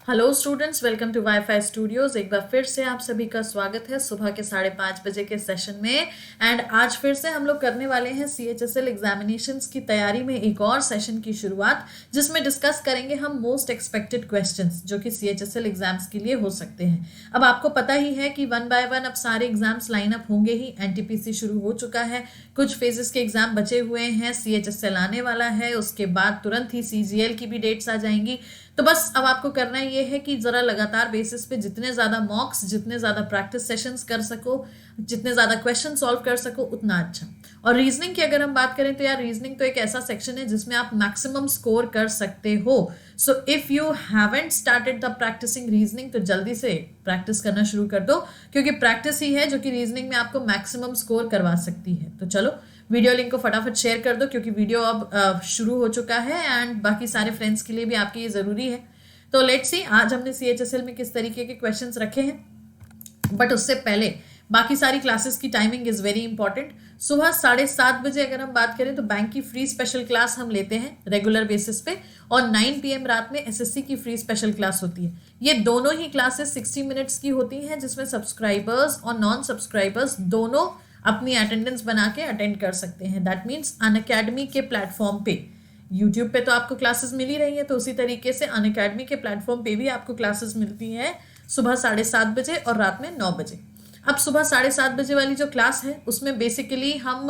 Hello students, welcome to WiFi studios. एक बार फिर से आप सभी का स्वागत है सुबह के 5:30 बजे के सेशन में। एंड आज फिर से हम लोग करने वाले हैं CHSL एग्जामिनेशंस की तैयारी में एक और सेशन की शुरुआत, जिसमें डिस्कस करेंगे हम मोस्ट एक्सपेक्टेड क्वेश्चंस जो कि CHSL एग्जाम्स के लिए हो सकते हैं। अब आपको पता ही है कि 1 बाय 1 अब सारे एग्जाम्स लाइन अप होंगे ही। NTPC शुरू हो चुका है, कुछ फेजेस के एग्जाम बचे हुए हैं, CHSL आने वाला है, उसके बाद तुरंत ही CGL की भी डेट्स आ जाएंगी। तो बस अब आपको करना ये है कि जरा लगातार बेसिस पे जितने ज्यादा मॉक्स, जितने ज्यादा प्रैक्टिस सेशंस कर सको, जितने ज्यादा क्वेश्चन सॉल्व कर सको, उतना अच्छा। और रीजनिंग की अगर हम बात करें तो यार, रीजनिंग तो एक ऐसा सेक्शन है जिसमें आप मैक्सिमम स्कोर कर सकते हो। So if you haven't started the practicing reasoning, तो जल्दी से प्रैक्टिस करना शुरू कर दो, क्योंकि प्रैक्टिस ही है जो कि रीजनिंग में आपको मैक्सिमम स्कोर करवा सकती है। तो चलो वीडियो लिंक को फटाफट शेयर कर दो, क्योंकि वीडियो अब शुरू हो चुका है एंड बाकी सारे फ्रेंड्स के लिए भी आपके ये ज़रूरी है। तो लेट्स सी आज हमने CHSL में किस तरीके के क्वेश्चंस रखे हैं। बट उससे पहले बाकी सारी क्लासेस की टाइमिंग इज़ वेरी इंपॉर्टेंट। सुबह 7:30 बजे अगर हम बात करें तो बैंक की फ्री स्पेशल क्लास हम लेते हैं रेगुलर बेसिस पे, और 9 PM रात में SSC की फ्री स्पेशल क्लास होती है। ये दोनों ही क्लासेस 60 मिनट्स की होती हैं, जिसमें सब्सक्राइबर्स और नॉन सब्सक्राइबर्स दोनों अपनी अटेंडेंस बना के अटेंड कर सकते हैं। दैट मीन्स अनअकैडमी के प्लेटफॉर्म पे, यूट्यूब पे तो आपको क्लासेस मिल ही रही है, तो उसी तरीके से अनअकैडमी के प्लेटफॉर्म पे भी आपको क्लासेस मिलती हैं सुबह 7:30 बजे और रात में 9 बजे। अब सुबह 7:30 बजे वाली जो क्लास है उसमें बेसिकली हम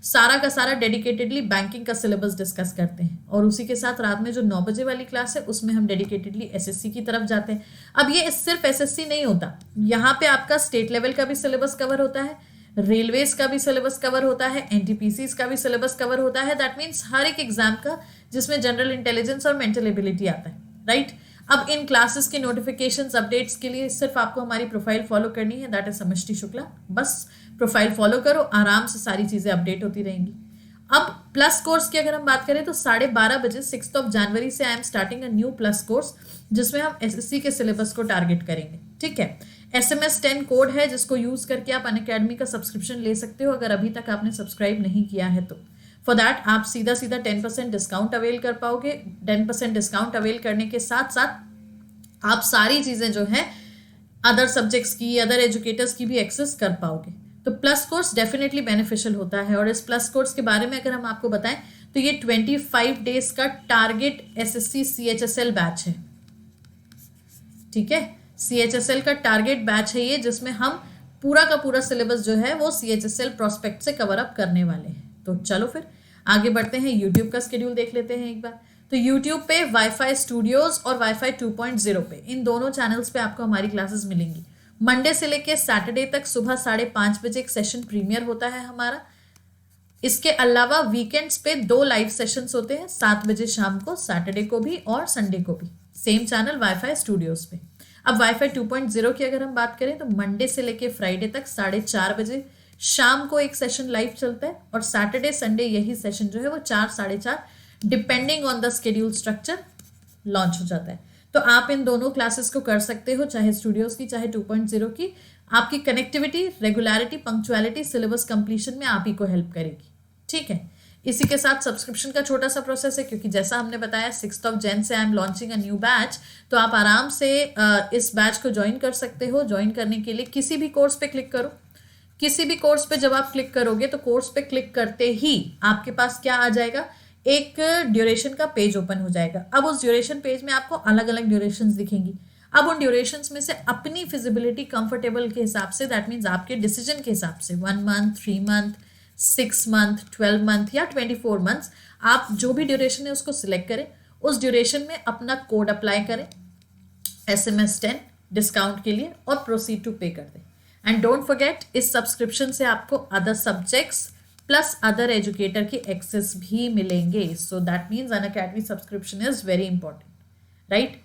सारा का सारा डेडिकेटेडली बैंकिंग का सिलेबस डिस्कस करते हैं, और उसी के साथ रात में जो 9 बजे वाली क्लास है उसमें हम डेडिकेटेडली SSC की तरफ जाते हैं। अब ये सिर्फ SSC नहीं होता, यहाँ पे आपका स्टेट लेवल का भी सिलेबस कवर होता है, रेलवेज का भी सिलेबस कवर होता है, NTPCs का भी सिलेबस कवर होता है। दैट मीन्स हर एक एग्जाम का जिसमें जनरल इंटेलिजेंस और मेंटल एबिलिटी आता है, राइट। अब इन क्लासेस के नोटिफिकेशंस अपडेट्स के लिए सिर्फ आपको हमारी प्रोफाइल फॉलो करनी है, दैट इज समष्टि शुक्ला। बस प्रोफाइल फॉलो करो, आराम से सारी चीजें अपडेट होती रहेंगी। अब प्लस कोर्स की अगर हम बात करें तो 12:30 बजे 6 जनवरी से I am starting a new plus course, जिसमें हम SSC के सिलेबस को टारगेट करेंगे। ठीक है, SMS 10 कोड है जिसको यूज करके आप अनअकैडमी का सब्सक्रिप्शन ले सकते हो, अगर अभी तक आपने सब्सक्राइब नहीं किया है तो। फॉर दैट आप सीधा सीधा 10% डिस्काउंट अवेल कर पाओगे। 10% डिस्काउंट अवेल करने के साथ साथ आप सारी चीजें जो है अदर सब्जेक्ट्स की, अदर एजुकेटर्स की भी एक्सेस कर पाओगे। तो प्लस कोर्स डेफिनेटली बेनिफिशियल होता है। और इस प्लस कोर्स के बारे में अगर हम आपको बताएं तो ये 25 डेज का टारगेट SSC CHSL बैच है। ठीक है, CHSL का टारगेट बैच है ये, जिसमें हम पूरा का पूरा सिलेबस जो है वो CHSL प्रोस्पेक्ट से कवर अप करने वाले हैं। तो चलो फिर आगे बढ़ते हैं, यूट्यूब का स्केड्यूल देख लेते हैं एक बार। तो यूट्यूब पे वाईफाई स्टूडियोज और वाईफाई 2.0 पे, इन दोनों चैनल्स पे आपको हमारी क्लासेस मिलेंगी। मंडे से लेके सैटरडे तक सुबह 5:30 एक सेशन प्रीमियर होता है हमारा। इसके अलावा वीकेंड्स पे 2 लाइव सेशंस होते हैं, 7 बजे शाम को, सैटरडे को भी और संडे को भी, सेम चैनल वाईफाई स्टूडियोज पे। अब वाईफाई 2.0 की अगर हम बात करें तो मंडे से लेके फ्राइडे तक 4:30 शाम को एक सेशन लाइव चलता है, और सैटरडे संडे यही सेशन जो है वो 4, 4:30 depending on the schedule structure launch हो जाता है। तो आप इन दोनों क्लासेस को कर सकते हो, चाहे स्टूडियोज की चाहे 2.0 की। आपकी connectivity, regularity, punctuality, syllabus completion में आप ही को हेल्प करेगी। ठीक है, इसी के साथ सब्सक्रिप्शन का छोटा सा प्रोसेस है, क्योंकि जैसा हमने बताया 6 जनवरी से I am launching a new batch, तो आप आराम से इस बैच को ज्वाइन कर सकते हो। ज्वाइन करने के लिए किसी भी कोर्स पे क्लिक करो। किसी भी कोर्स पे जब आप क्लिक करोगे तो कोर्स पे क्लिक करते ही आपके पास क्या आ जाएगा, एक ड्यूरेशन का पेज ओपन हो जाएगा। अब उस ड्यूरेशन पेज में आपको अलग अलग ड्यूरेशंस दिखेंगी। अब उन ड्यूरेशंस में से अपनी फिजिबिलिटी, कंफर्टेबल के हिसाब से, दैट मीन्स आपके डिसीजन के हिसाब से, 1 मंथ, 3 मंथ, 6 मंथ, 12 मंथ या 24 मंथ्स, आप जो भी ड्यूरेशन है उसको सिलेक्ट करें। उस ड्यूरेशन में अपना कोड अप्लाई करें SMS 10 डिस्काउंट के लिए, और प्रोसीड टू पे कर दें। एंड डोंट फॉरगेट, इस सब्सक्रिप्शन से आपको other subjects plus other educator की एक्सेस भी मिलेंगे। So that means Unacademy subscription is very important, right.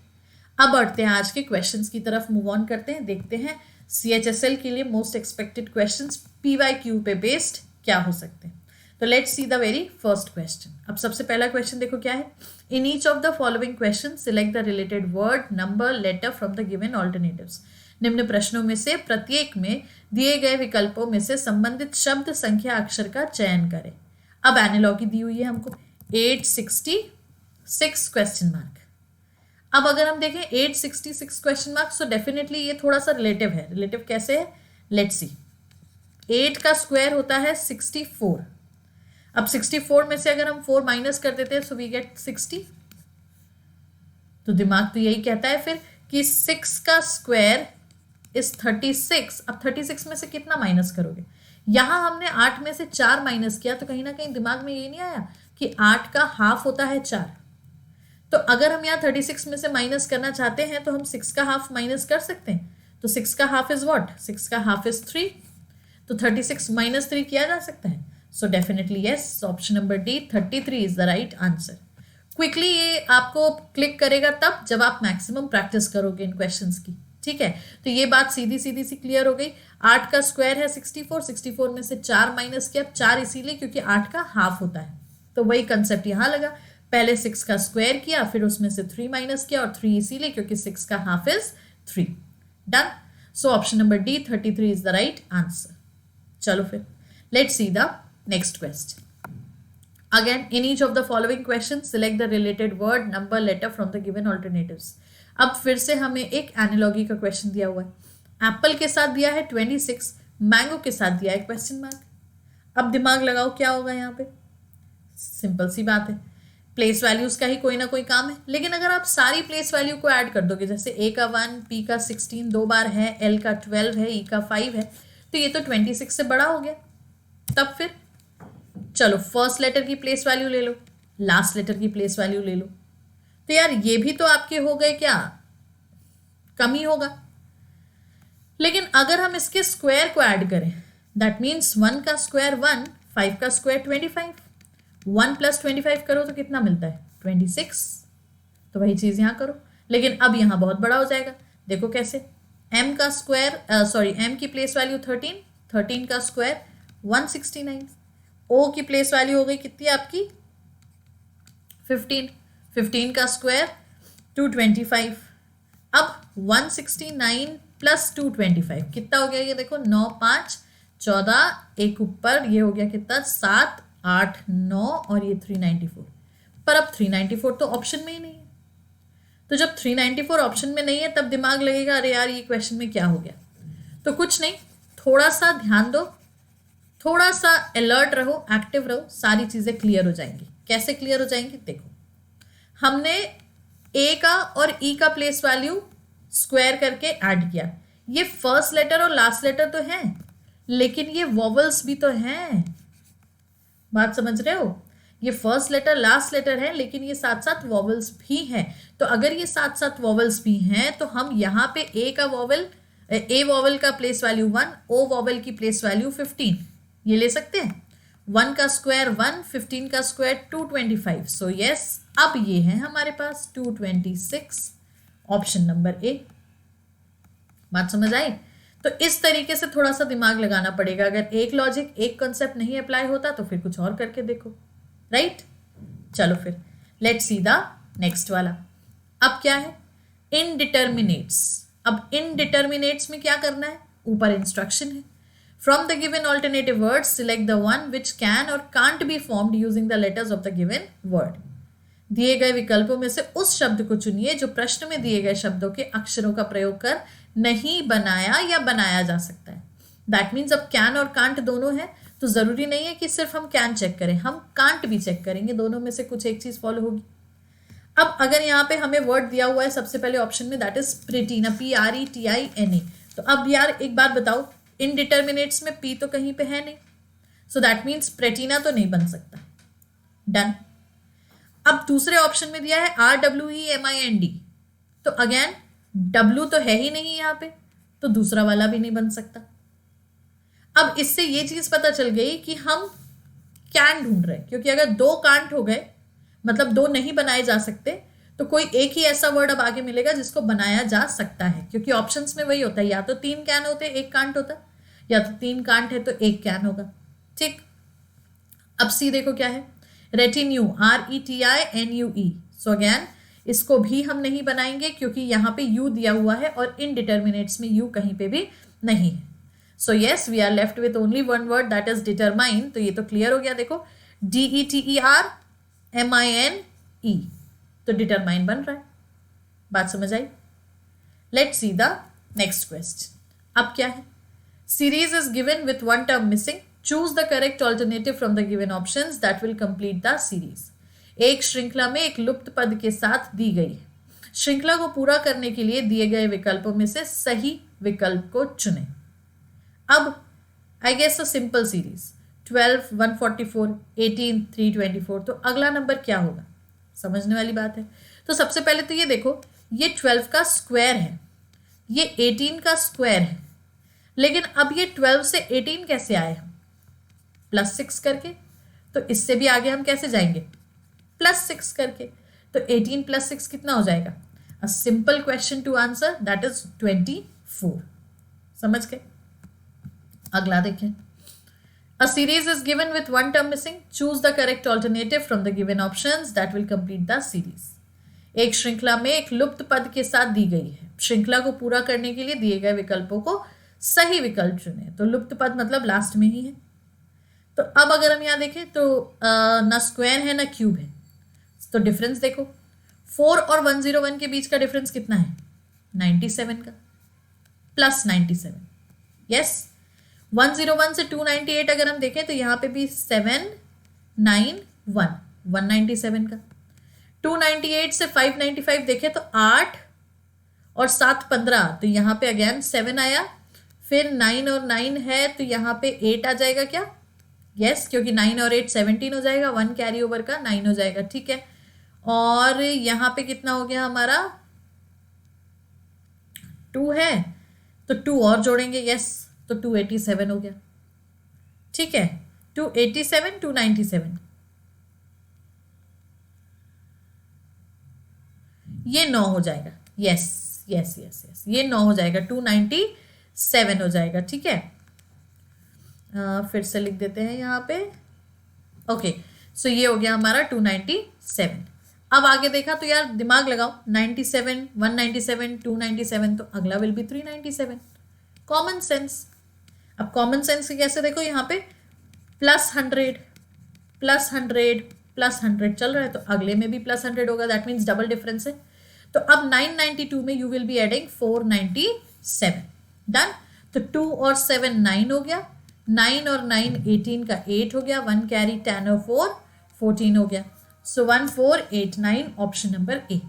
अब बढ़ते हैं आज के क्वेश्चंस की तरफ, मूव ऑन करते हैं, देखते हैं CHSL के लिए मोस्ट एक्सपेक्टेड क्वेश्चंस PYQ पे बेस्ड क्या हो सकते हैं। तो let's see the very first question. अब सबसे पहला क्वेश्चन देखो क्या है। In each of the following question select the related word, number, letter from the given alternatives. निम्न प्रश्नों में से प्रत्येक में दिए गए विकल्पों में से संबंधित शब्द, संख्या, अक्षर का चयन करें। अब एनालॉगी दी हुई है हमको 866 क्वेश्चन मार्क। अब अगर हम देखें 866 क्वेश्चन मार्क, सो डेफिनेटली ये थोड़ा सा रिलेटिव है। रिलेटिव कैसे है, लेट्स सी। 8 का स्क्वायर होता है 64। अब 64 में से अगर हम 4 माइनस कर देते हैं सो वी गेट 60। तो दिमाग तो यही कहता है फिर कि 6 का स्क्वायर इज 36। अब 36 में से कितना माइनस करोगे, यहां हमने 8 में से 4 माइनस किया, तो कहीं ना कहीं दिमाग में ये नहीं आया कि 8 का हाफ होता है 4। तो अगर हम यहाँ 36 में से माइनस करना चाहते हैं तो हम 6 का हाफ माइनस कर सकते हैं। तो 6 का हाफ इज व्हाट, 6 का हाफ इज 3। तो 36 माइनस 3 किया जा सकता है। So definitely yes, option number D 33 is the right answer. Quickly ये आपको क्लिक करेगा तब जब आप मैक्सिमम प्रैक्टिस करोगे इन क्वेश्चंस की, ठीक है। तो ये बात सीधी सीधी सी क्लियर हो गई। 8 का स्क्वायर है 64, 64 में से 4 माइनस किया। 4 इसीलिए क्योंकि 8 का हाफ होता है, तो वही कंसेप्ट यहाँ लगा। पहले 6 का स्क्वायर किया, फिर उसमें से 3 माइनस किया, और 3 इसीलिए क्योंकि 6 का half is 3। Done. So option number D 33 is the right answer. चलो फिर let's see the next question. Again, in each of the following questions, select the related word, number, letter from the given alternatives. अब फिर से हमें एक analogy का question दिया हुआ है। एप्पल के साथ दिया है 26, मैंगो के साथ दिया है क्वेश्चन मार्क। अब दिमाग लगाओ क्या होगा यहाँ पे। सिंपल सी बात है, प्लेस वैल्यूज का ही कोई ना कोई काम है। लेकिन अगर आप सारी प्लेस वैल्यू को ऐड कर दोगे, जैसे ए का 1, पी का 16 दो बार है, एल का 12 है, ई का 5 है, तो ये तो 26 से बड़ा हो गया। तब फिर चलो फर्स्ट लेटर की प्लेस वैल्यू ले लो, लास्ट लेटर की प्लेस वैल्यू ले लो। तो यार ये भी तो आपके हो गए क्या, कम ही होगा। लेकिन अगर हम इसके स्क्वायर को ऐड करें, दैट मीन्स 1 का स्क्वायर 1, 5 का स्क्वायर 25, 1 + 25 करो तो कितना मिलता है 26। तो वही चीज यहां करो, लेकिन अब यहां बहुत बड़ा हो जाएगा। देखो कैसे, m का स्क्वायर m की प्लेस वैल्यू 13, 13 का स्क्वायर 169, ओ की प्लेस वैल्यू हो गई कितनी आपकी 15, 15 का स्क्वायर 225। अब 169 + 225 कितना हो गया, ये देखो 9, 5, 14, एक ऊपर ये हो गया कितना 7, 8, 9 और ये 394। पर अब 394 तो ऑप्शन में ही नहीं है। तो जब 394 ऑप्शन में नहीं है तब दिमाग लगेगा अरे यार ये क्वेश्चन में क्या हो गया। तो कुछ नहीं, थोड़ा सा ध्यान दो, थोड़ा सा अलर्ट रहो, एक्टिव रहो, सारी चीजें क्लियर हो जाएंगी। कैसे क्लियर हो जाएंगी, देखो हमने ए का और ई का प्लेस वैल्यू स्क्वायर करके ऐड किया। ये फर्स्ट लेटर और लास्ट लेटर तो है, लेकिन ये वॉवल्स भी तो हैं। बात समझ रहे हो, ये फर्स्ट लेटर लास्ट लेटर है, लेकिन ये साथ साथ वॉवल्स भी हैं। तो अगर ये साथ साथ वॉवल्स भी हैं तो हम यहाँ पे ए वॉवल का प्लेस वैल्यू 1, ओ वॉवल की प्लेस वैल्यू 15 ये ले सकते हैं। 1 का स्क्वायर 1, 15 का स्क्वायर 225। सो यस, अब ये है हमारे पास 226, ऑप्शन नंबर ए। बात समझ आई। तो इस तरीके से थोड़ा सा दिमाग लगाना पड़ेगा। अगर एक लॉजिक एक कॉन्सेप्ट नहीं अप्लाई होता तो फिर कुछ और करके देखो, राइट। चलो फिर लेट्स सी द नेक्स्ट वाला। अब क्या है, इनडिटर्मिनेट्स। अब इनडिटर्मिनेट्स में क्या करना है, ऊपर इंस्ट्रक्शन है। From the given alternative words, select the one which can or can't be formed using the letters of the given word. दिए गए विकल्पों में से उस शब्द को चुनिए जो प्रश्न में दिए गए शब्दों के अक्षरों का प्रयोग कर नहीं बनाया या बनाया जा सकता है। दैट मीन्स अब कैन और कांट दोनों है, तो जरूरी नहीं है कि सिर्फ हम कैन चेक करें, हम कांट भी चेक करेंगे। दोनों में से कुछ एक चीज फॉलो होगी। अब अगर यहाँ पे हमें वर्ड दिया हुआ है सबसे पहले ऑप्शन में, दैट इज प्रेटीना, PRETINA। तो अब यार एक बात बताओ, इनडिटर्मिनेट्स में पी तो कहीं पे है नहीं, सो दैट मीन्स प्रेटीना तो नहीं बन सकता। डन। अब दूसरे ऑप्शन में दिया है RWEMIND, तो अगेन W तो है ही नहीं यहाँ पे, तो दूसरा वाला भी नहीं बन सकता। अब इससे ये चीज पता चल गई कि हम कैन ढूंढ रहे हैं, क्योंकि अगर 2 कांट हो गए मतलब 2 नहीं बनाए जा सकते, तो कोई एक ही ऐसा वर्ड अब आगे मिलेगा जिसको बनाया जा सकता है, क्योंकि ऑप्शंस में वही होता है, या तो 3 कैन होते एक कांट होता, या तो 3 कांट है तो 1 कैन होगा। ठीक। अब सी देखो क्या है, रेटिन्यू, RETINUE। सो अगेन इसको भी हम नहीं बनाएंगे क्योंकि यहाँ पे यू दिया हुआ है और इनडिटर्मिनेट्स में यू कहीं पे भी नहीं है। So yes, we are left with only one word, that is determine. तो ये तो क्लियर हो गया। देखो DETERMINE, तो डिटरमाइन बन रहा है। बात समझ आई? Let's see the next question. अब क्या है? Series is given with one term missing, choose the correct alternative from the given options that will complete the series. एक श्रृंखला में एक लुप्त पद के साथ दी गई है। श्रृंखला को पूरा करने के लिए दिए गए विकल्पों में से सही विकल्प को चुनें। अब I guess a simple series 12, 144, 18, 324, तो अगला नंबर क्या होगा? समझने वाली बात है। तो सबसे पहले तो ये देखो, ये 12 का स्क्वायर है, ये 18 का स्क्वायर है, लेकिन अब ये 12 से 18 कैसे आए हम? +6 करके। तो इससे भी आगे हम कैसे जाएंगे? +6 करके। तो 18 + 6 कितना हो जाएगा? A simple question to answer, that is 24। समझ गए? अगला देखें। A series is given with one term missing. Choose the correct alternative from the given options that will complete the series. एक श्रृंखला में एक लुप्त पद के साथ दी गई है। श्रृंखला को पूरा करने के लिए दिए गए विकल्पों को सही विकल्प चुने। तो लुप्त पद मतलब लास्ट में ही है। तो अब अगर हम यहाँ देखें तो ना स्क्वायर है ना क्यूब है, तो डिफरेंस देखो, 4 और 101 के बीच का डिफरेंस कितना है? 97 का, +97। यस, 101 से 298 अगर हम देखें तो यहाँ पे भी 791, 197 का। 298 से 595 देखें तो 8 और 7 15, तो यहाँ पे अगेन 7 आया, फिर 9 और 9 है तो यहाँ पे 8 आ जाएगा क्या? यस, क्योंकि 9 और 8 17 हो जाएगा, 1 कैरी ओवर का 9 हो जाएगा, ठीक है। और यहाँ पे कितना हो गया हमारा? 2 है तो 2 और जोड़ेंगे, यस, तो 287 हो गया, ठीक है। 287, 297, ये 9 हो जाएगा, यस यस यस यस, ये 9 हो जाएगा, 297 हो जाएगा, ठीक है। फिर से लिख देते हैं यहाँ पे, ओके। सो ये हो गया हमारा 297। अब आगे देखा तो यार दिमाग लगाओ, 97, 197, 297, तो अगला विल बी 397। Common sense. अब कॉमन सेंस कैसे देखो, यहाँ पे +100 +100 +100 चल रहा है, तो अगले में भी +100 होगा, दैट मीन्स डबल डिफरेंस है। तो अब 992 में you will be adding 497। Done. तो 2 और 7 9 हो गया, 9 और 9 18 का 8 हो गया, 1 कैरी 10 और 4 14 हो गया। सो 1489, option number A.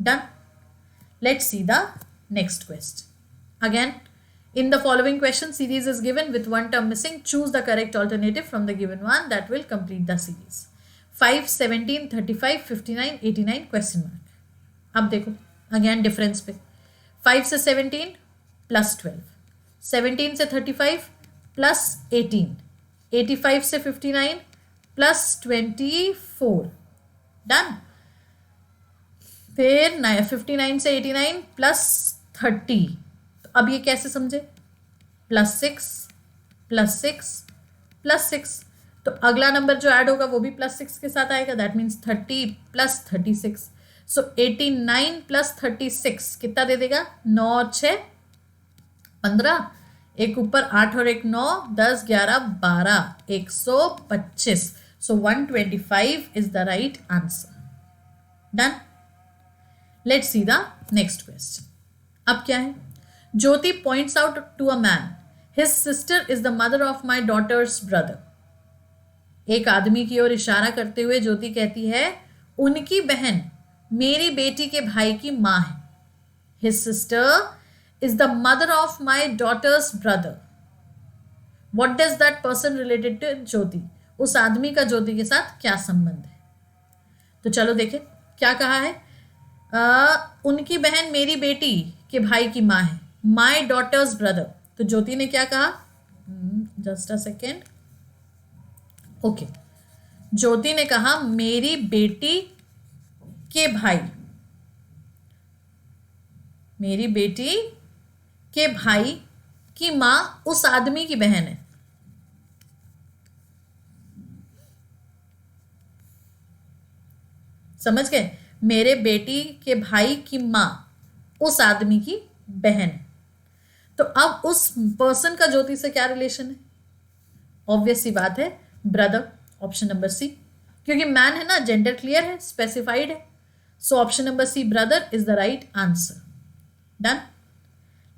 Done. Let's see the next question. Again in the following question, series is given with one term missing. Choose the correct alternative from the given one that will complete the series. 5, 17, 35, 59, 89 question mark. अब देखो again difference पे, 5 से 17 +12, 17 से 35 +18, 85 से 59 +24। Done. फिर 59 से 89 +30। अब ये कैसे समझे? +6 +6 +6, तो अगला नंबर जो ऐड होगा वो भी +6 के साथ आएगा, दैट मीन्स 30 + 36। सो 89 + 36 कितना दे देगा? 9 और 6 15, एक ऊपर 8 और 1 9, 10 11 12, 125। So 125 is the right answer. Done. Let's see the next question. अब क्या है? Jyoti points out to a man, his sister is the mother of my daughter's brother. एक आदमी की ओर इशारा करते हुए ज्योति कहती है, उनकी बहन मेरी बेटी के भाई की माँ है। His sister is the mother of my daughter's brother. What does that person related to Jyoti? उस आदमी का ज्योति के साथ क्या संबंध है? तो चलो देखें क्या कहा है। उनकी बहन मेरी बेटी के भाई की माँ है, माई डॉटर्स ब्रदर। तो ज्योति ने क्या कहा? Just a second, okay. Jyoti ने कहा मेरी बेटी के भाई, मेरी बेटी के भाई की माँ उस आदमी की बहन है। समझ गए? मेरे बेटी के भाई की माँ उस आदमी की बहन है। तो अब उस पर्सन का ज्योति से क्या रिलेशन है? ऑब्वियस सी बात है, ब्रदर, ऑप्शन नंबर सी। क्योंकि मैन है ना, जेंडर क्लियर है, स्पेसिफाइड है। So option number C, brother, is the right answer. Done.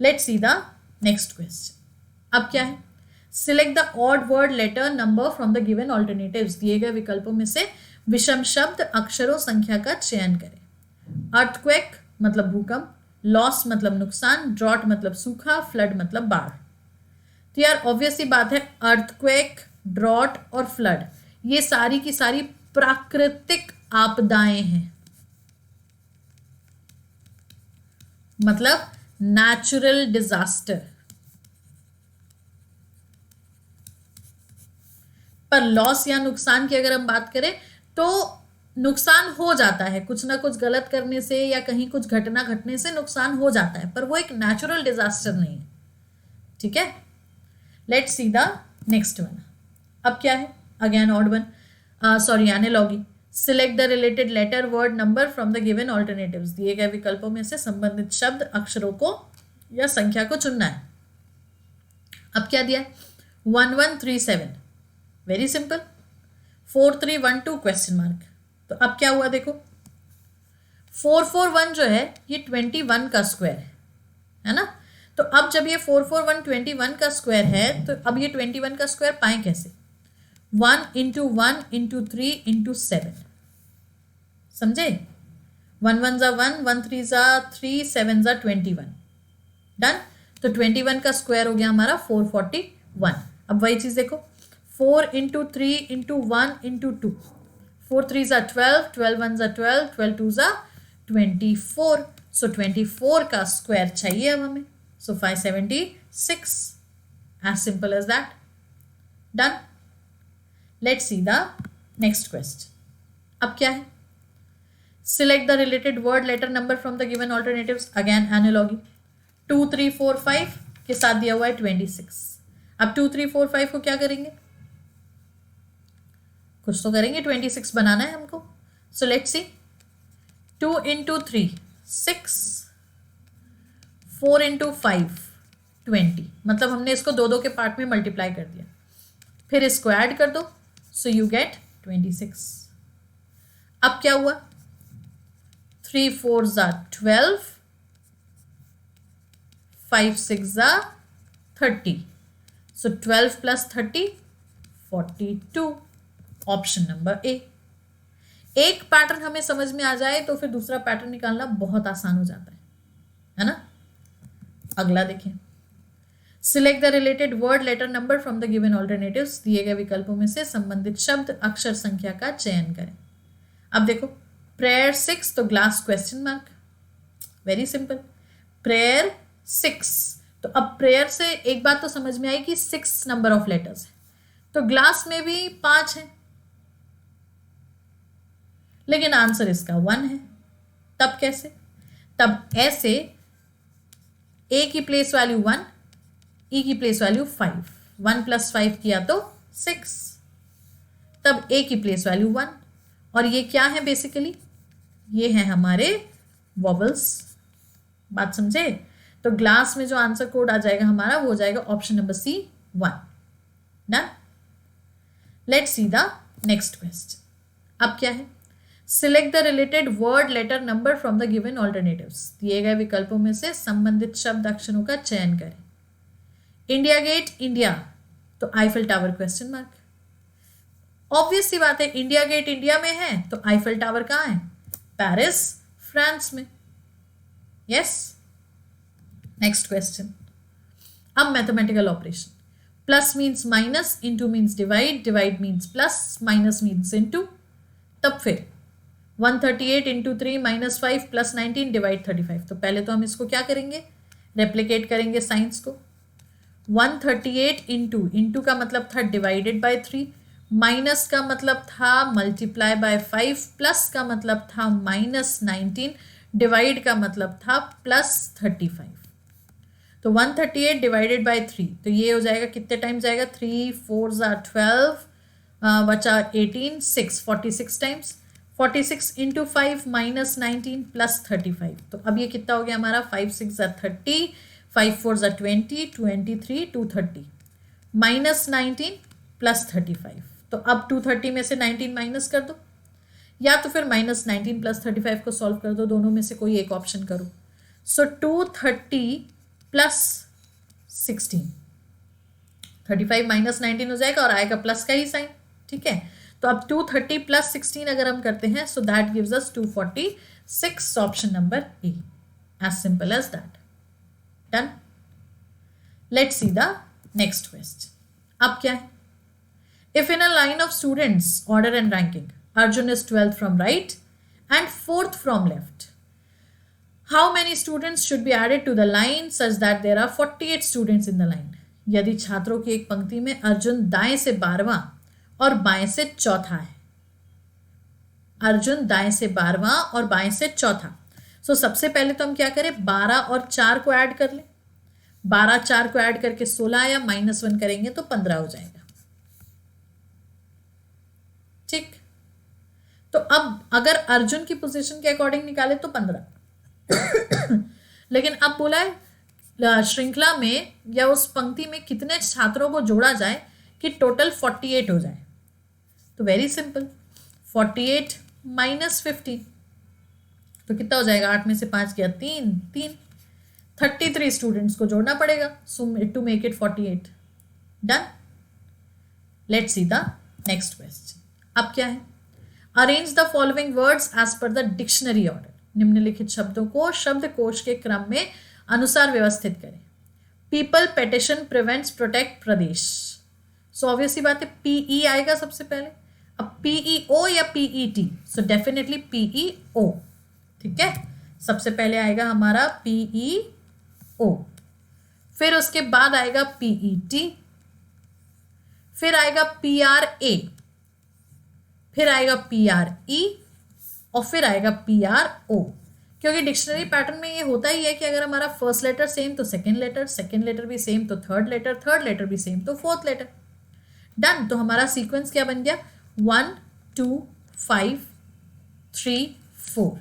Let's see the next question. अब क्या है? Select the odd word letter number from the given alternatives. दिए गए विकल्पों में से विषम शब्द अक्षरों संख्या का चयन करें. Earthquake मतलब भूकंप, लॉस मतलब नुकसान, ड्रॉट मतलब सूखा, फ्लड मतलब बाढ़. तो यार ऑब्वियस सी बात है, अर्थक्वेक, ड्रॉट और फ्लड ये सारी की सारी प्राकृतिक आपदाएं हैं, मतलब नेचुरल डिजास्टर. पर लॉस या नुकसान की अगर हम बात करें तो नुकसान हो जाता है, कुछ ना कुछ गलत करने से या कहीं कुछ घटना घटने से नुकसान हो जाता है, पर वो एक नेचुरल डिजास्टर नहीं है. ठीक है. Let's see the next one. अब क्या है? Again odd one, sorry analogy. Select the related letter word number from the given alternatives. दिए गए विकल्पों में से संबंधित शब्द अक्षरों को या संख्या को चुनना है. अब क्या दिया है? 1137. Very simple. 4312 question mark. तो अब क्या हुआ देखो, 441 जो है ये 21 का स्क्वायर है ना. तो अब जब ये 441 21 का स्क्वायर है तो अब ये 21 का स्क्वायर पाएं कैसे? 1 इंटू 1 इंटू 3 इंटू 7. समझे? 1 1 जा 1, 1 3 जा 3, 7 जा 21. डन. तो 21 का स्क्वायर हो गया हमारा 441. अब वही चीज देखो, 4 इंटू 3 इंटू 1 इंटू 2. 4 3 जा 12, 12 1 जा 12, 12 2 जा 24. सो 24 का स्क्वायर चाहिए अब हमें. So 576. As simple as that. Done. Let's see the next question. अब क्या है? Select the related word letter number from the given alternatives. Again analogy. 2 3 4 5 के साथ दिया हुआ है 26. अब 2 3 4 5 को क्या करेंगे? कुछ तो करेंगे, 26 बनाना है हमको. So let's see. 2 into 3 6, 4 into 5 20. मतलब हमने इसको दो दो के पार्ट में मल्टीप्लाई कर दिया, फिर इसको ऐड कर दो. So you get 26. अब क्या हुआ? 3 4 जा 12, 5 6 जा 30. सो 12 प्लस 30 42. ऑप्शन नंबर ए. एक पैटर्न हमें समझ में आ जाए तो फिर दूसरा पैटर्न निकालना बहुत आसान हो जाता है ना. अगला देखें. Select the related word letter number from the given alternatives. दिए गए विकल्पों में से संबंधित शब्द अक्षर संख्या का चयन करें. अब देखो, प्रेयर 6 तो glass question mark. Very simple. Prayer 6. तो अब प्रेयर से एक बात तो समझ में आई कि 6 नंबर ऑफ लेटर्स है, तो ग्लास में भी 5 है, लेकिन आंसर इसका 1 है. तब कैसे? तब ऐसे ए की प्लेस वैल्यू 1, ई की प्लेस वैल्यू 5. 1 प्लस 5 किया तो 6. तब ए की प्लेस वैल्यू 1. और ये क्या है बेसिकली? ये है हमारे वॉवल्स. बात समझे? तो ग्लास में जो आंसर कोड आ जाएगा हमारा वो हो जाएगा option number C 1. Done. Let's see the next question. अब क्या है? Select the related word letter number from the given alternatives. दिए गए विकल्पों में से संबंधित शब्द अक्षरों का चयन करें. इंडिया गेट इंडिया तो Eiffel tower question mark. Obvious सी बात है, इंडिया गेट इंडिया में है तो आईफिल टावर कहाँ है? पेरिस फ्रांस में. यस. Next question. अब mathematical operation. Plus means minus, into means divide, divide means plus, minus means into. तब फिर 138 इंटू 3 माइनस 5 प्लस 19 डिवाइड 35. तो पहले तो हम इसको क्या करेंगे? रेप्लिकेट करेंगे साइंस को. 138 इंटू का मतलब था डिवाइडेड बाय 3, माइनस का मतलब था मल्टीप्लाई बाय 5, प्लस का मतलब था माइनस 19, डिवाइड का मतलब था प्लस 35. तो 138 डिवाइडेड बाय 3 तो ये हो जाएगा, कितने टाइम्स जाएगा? 3 4 जा 12, बचा 18, 6 46 टाइम्स. 46 into 5 minus 19 plus 35. तो अब ये कितना हो गया हमारा? 5 6 जा 30, 5 4 जा 20, 23 230, माइनस 19 प्लस 35. तो अब 230 में से 19 माइनस कर दो. या तो फिर -19 + 35 को सॉल्व कर दो, दोनों में से कोई एक ऑप्शन करो। सो 230 + 16, 35 - 19 हो जाएगा और आएगा प्लस का ही साइन, ठीक है। तो अब 230 + 16 अगर हम करते हैं, so that gives us 246, option number A, as simple as that. Done. Let's see the next question. अब क्या है? If in a line of students, order and ranking, Arjun is 12th from right and 4th from left, how many students should be added to the line such that there are 48 students in the line? यदि छात्रों की एक पंक्ति में अर्जुन दाएं से 12वां और बाएं से चौथा है, अर्जुन दाएं से 12वां और बाएं से चौथा। सो सबसे पहले तो हम क्या करें, 12 और 4 को ऐड कर लें। 12 4 को ऐड करके 16 आया, -1 करेंगे तो 15 हो जाएगा, ठीक। तो अब अगर अर्जुन की पोजीशन के अकॉर्डिंग निकाले तो 15 लेकिन अब बोला है श्रृंखला में या उस पंक्ति में कितने छात्रों को जोड़ा जाए कि टोटल 48 हो जाए। तो वेरी सिंपल, 48 - 15 तो कितना हो जाएगा? 8 में से 5 गया 3, 33 स्टूडेंट्स को जोड़ना पड़ेगा to make it 48। Done. Let's see the next question. अब क्या है? Arrange the following words as per the dictionary order. निम्नलिखित शब्दों को शब्दकोश के क्रम में अनुसार व्यवस्थित करें। पीपल, पेटिशन, प्रिवेंट्स, प्रोटेक्ट, प्रदेश। सो ऑब्वियसली बात है, पीई आएगा सबसे पहले। अब पीईओ या पीईटी? सो डेफिनेटली पीईओ, ठीक है। सबसे पहले आएगा हमारा पीईओ, फिर उसके बाद आएगा पीईटी, फिर आएगा पीआरए, फिर आएगा पीआरई और फिर आएगा पीआरओ। क्योंकि डिक्शनरी पैटर्न में ये होता ही है कि अगर हमारा फर्स्ट लेटर सेम तो सेकंड लेटर भी सेम तो थर्ड लेटर भी सेम तो फोर्थ लेटर। डन। तो हमारा सीक्वेंस क्या बन गया? 1 2 5 3 4,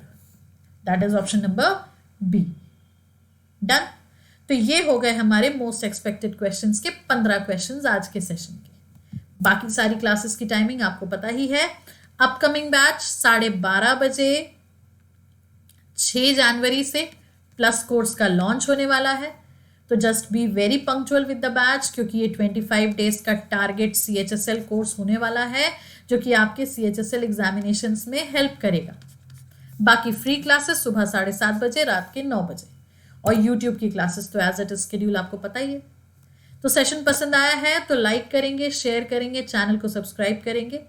that is option number B. Done. तो ये हो गए हमारे मोस्ट एक्सपेक्टेड क्वेश्चंस के 15 क्वेश्चंस आज के सेशन के। बाकी सारी क्लासेस की टाइमिंग आपको पता ही है। अपकमिंग बैच 12:30 बजे 6 जनवरी से प्लस कोर्स का लॉन्च होने वाला है। तो just be very punctual with the batch, क्योंकि ये 25 डेज का टारगेट CHSL कोर्स होने वाला है, जो कि आपके CHSL एग्जामिनेशंस में हेल्प करेगा। बाकी फ्री क्लासेस सुबह 7:30 बजे, रात के 9 बजे, और यूट्यूब की क्लासेस तो एज इट इज शेड्यूल आपको पता ही है। तो सेशन पसंद आया है तो लाइक करेंगे, शेयर करेंगे, चैनल को सब्सक्राइब करेंगे,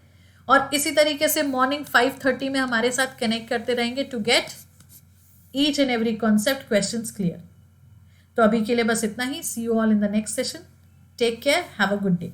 और इसी तरीके से मॉर्निंग 5:30 में हमारे साथ कनेक्ट करते रहेंगे to get each and every concept questions clear. तो अभी के लिए बस इतना ही। See you all in the next session. Take care, have a good day.